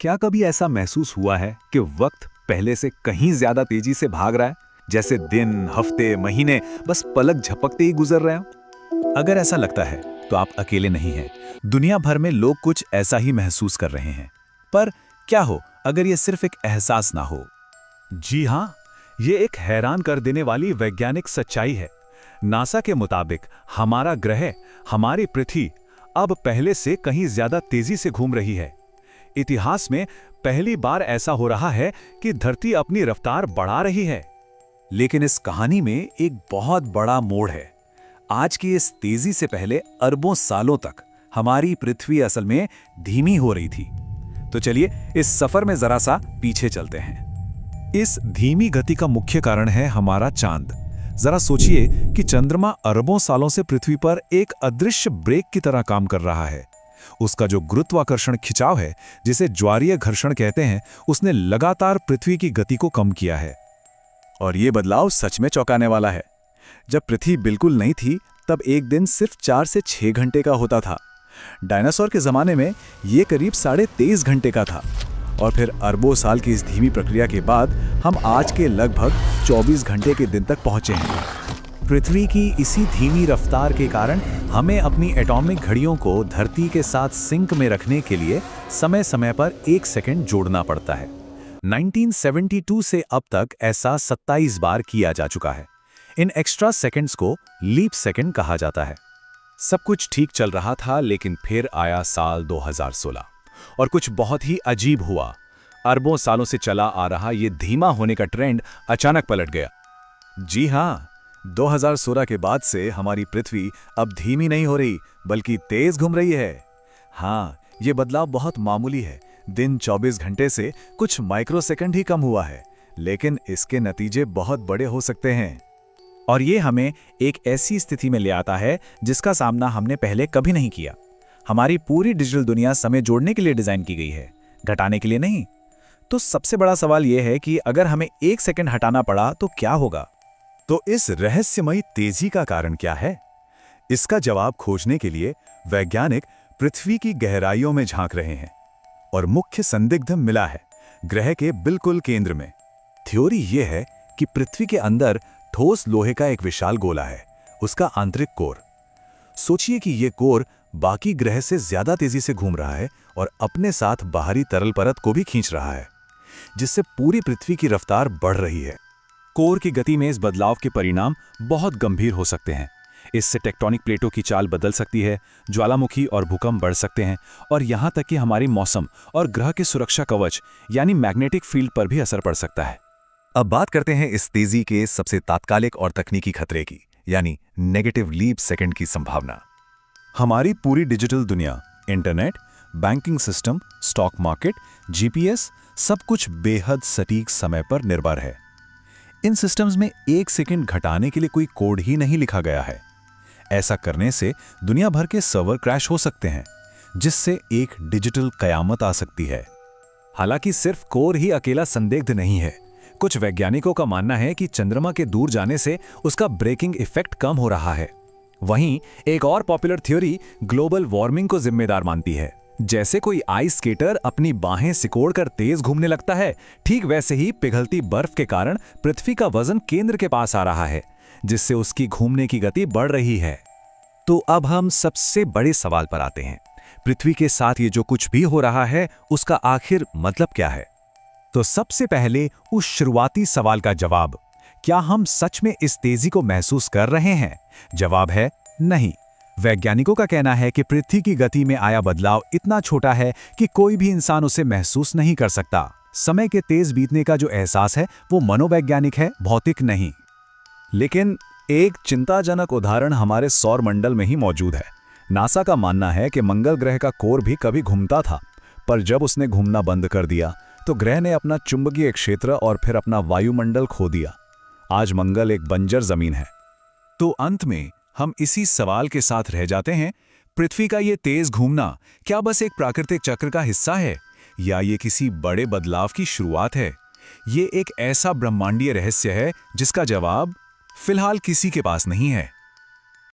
क्या कभी ऐसा महसूस हुआ है कि वक्त पहले से कहीं ज्यादा तेजी से भाग रहा है, जैसे दिन, हफ्ते, महीने बस पलक झपकते ही गुजर रहे हो? अगर ऐसा लगता है तो आप अकेले नहीं हैं। दुनिया भर में लोग कुछ ऐसा ही महसूस कर रहे हैं। पर क्या हो अगर ये सिर्फ एक एहसास ना हो? जी हाँ, ये एक हैरान कर देने वाली वैज्ञानिक सच्चाई है। नासा के मुताबिक हमारा ग्रह, हमारी पृथ्वी अब पहले से कहीं ज्यादा तेजी से घूम रही है। इतिहास में पहली बार ऐसा हो रहा है कि धरती अपनी रफ्तार बढ़ा रही है। लेकिन इस कहानी में एक बहुत बड़ा मोड़ है। आज की इस तेजी से पहले अरबों सालों तक हमारी पृथ्वी असल में धीमी हो रही थी। तो चलिए इस सफर में जरा सा पीछे चलते हैं। इस धीमी गति का मुख्य कारण है हमारा चांद। जरा सोचिए कि चंद्रमा अरबों सालों से पृथ्वी पर एक अदृश्य ब्रेक की तरह काम कर रहा है। उसका जो गुरुत्वाकर्षण खिंचाव है, जिसे ज्वारीय घर्षण कहते हैं, उसने लगातार पृथ्वी की गति को कम किया है। और ये बदलाव सच में चौंकाने वाला है। जब पृथ्वी बिल्कुल नहीं थी, तब एक दिन सिर्फ 4 से 6 घंटे का होता था। डायनासोर के जमाने में ये करीब 23.5 घंटे का था। और फिर अरबों साल की इस धीमी प्रक्रिया के बाद हम आज के लगभग 24 घंटे के दिन तक पहुंचे हैं। पृथ्वी की इसी धीमी रफ्तार के कारण हमें अपनी एटॉमिक घड़ियों को धरती के साथ सिंक में रखने के लिए समय समय पर 1 सेकंड जोड़ना पड़ता है। 1972 से अब तक ऐसा 27 बार किया जा चुका है। इन एक्स्ट्रा सेकंड्स को लीप सेकंड कहा जाता है। सब कुछ ठीक चल रहा था, लेकिन फिर आया साल 2016 और कुछ बहुत ही अजीब हुआ। अरबों सालों से चला आ रहा ये धीमा होने का ट्रेंड अचानक पलट गया। जी हाँ, 2016 के बाद से हमारी पृथ्वी अब धीमी नहीं हो रही, बल्कि तेज घूम रही है। हाँ, ये बदलाव बहुत मामूली है। दिन 24 घंटे से कुछ माइक्रोसेकंड ही कम हुआ है, लेकिन इसके नतीजे बहुत बड़े हो सकते हैं। और ये हमें एक ऐसी स्थिति में ले आता है जिसका सामना हमने पहले कभी नहीं किया। हमारी पूरी डिजिटल दुनिया समय जोड़ने के लिए डिजाइन की गई है, घटाने के लिए नहीं। तो सबसे बड़ा सवाल यह है कि अगर हमें 1 सेकंड हटाना पड़ा तो क्या होगा? तो इस रहस्यमयी तेजी का कारण क्या है? इसका जवाब खोजने के लिए वैज्ञानिक पृथ्वी की गहराइयों में झांक रहे हैं। और मुख्य संदिग्ध मिला है ग्रह के बिल्कुल केंद्र में। थ्योरी यह है कि पृथ्वी के अंदर ठोस लोहे का एक विशाल गोला है, उसका आंतरिक कोर। सोचिए कि यह कोर बाकी ग्रह से ज्यादा तेजी से घूम रहा है और अपने साथ बाहरी तरल परत को भी खींच रहा है, जिससे पूरी पृथ्वी की रफ्तार बढ़ रही है। कोर की गति में इस बदलाव के परिणाम बहुत गंभीर हो सकते हैं। इससे टेक्टोनिक प्लेटों की चाल बदल सकती है, ज्वालामुखी और भूकंप बढ़ सकते हैं, और यहां तक कि हमारी मौसम और ग्रह के सुरक्षा कवच यानी मैग्नेटिक फील्ड पर भी असर पड़ सकता है। अब बात करते हैं इस तेजी के सबसे तात्कालिक और तकनीकी खतरे की, यानी नेगेटिव लीप सेकंड की संभावना। हमारी पूरी डिजिटल दुनिया, internet, banking system, stock market, GPS, सब कुछ बेहद सटीक समय पर निर्भर है। इन सिस्टम्स में 1 सेकंड घटाने के लिए कोई कोड ही नहीं लिखा गया है। ऐसा करने से दुनिया भर के सर्वर क्रैश हो सकते हैं, जिससे एक डिजिटल कयामत आ सकती है। हालांकि सिर्फ कोर ही अकेला संदिग्ध नहीं है। कुछ वैज्ञानिकों का मानना है कि चंद्रमा के दूर जाने से उसका ब्रेकिंग इफेक्ट कम हो रहा है। वहीं एक और पॉपुलर थ्योरी ग्लोबल वार्मिंग को जिम्मेदार मानती है। जैसे कोई आइस स्केटर अपनी बाहें सिकोड़कर तेज घूमने लगता है, ठीक वैसे ही पिघलती बर्फ के कारण पृथ्वी का वजन केंद्र के पास आ रहा है, जिससे उसकी घूमने की गति बढ़ रही है। तो अब हम सबसे बड़े सवाल पर आते हैं। पृथ्वी के साथ ये जो कुछ भी हो रहा है, उसका आखिर मतलब क्या है? तो सबसे पहले उस शुरुआती सवाल का जवाब, क्या हम सच में इस तेजी को महसूस कर रहे हैं? जवाब है नहीं। वैज्ञानिकों का कहना है कि पृथ्वी की गति में आया बदलाव इतना छोटा है कि कोई भी इंसान उसे महसूस नहीं कर सकता। समय के तेज बीतने का जो एहसास है वो मनोवैज्ञानिक है, भौतिक नहीं। लेकिन एक चिंताजनक उदाहरण हमारे सौर मंडल में ही मौजूद है। नासा का मानना है कि मंगल ग्रह का कोर भी कभी घूमता था, पर जब उसने घूमना बंद कर दिया तो ग्रह ने अपना चुंबकीय क्षेत्र और फिर अपना वायुमंडल खो दिया। आज मंगल एक बंजर जमीन है। तो अंत में हम इसी सवाल के साथ रह जाते हैं, पृथ्वी का ये तेज घूमना क्या बस एक प्राकृतिक चक्र का हिस्सा है, या ये किसी बड़े बदलाव की शुरुआत है? ये एक ऐसा ब्रह्मांडीय रहस्य है जिसका जवाब फिलहाल किसी के पास नहीं है।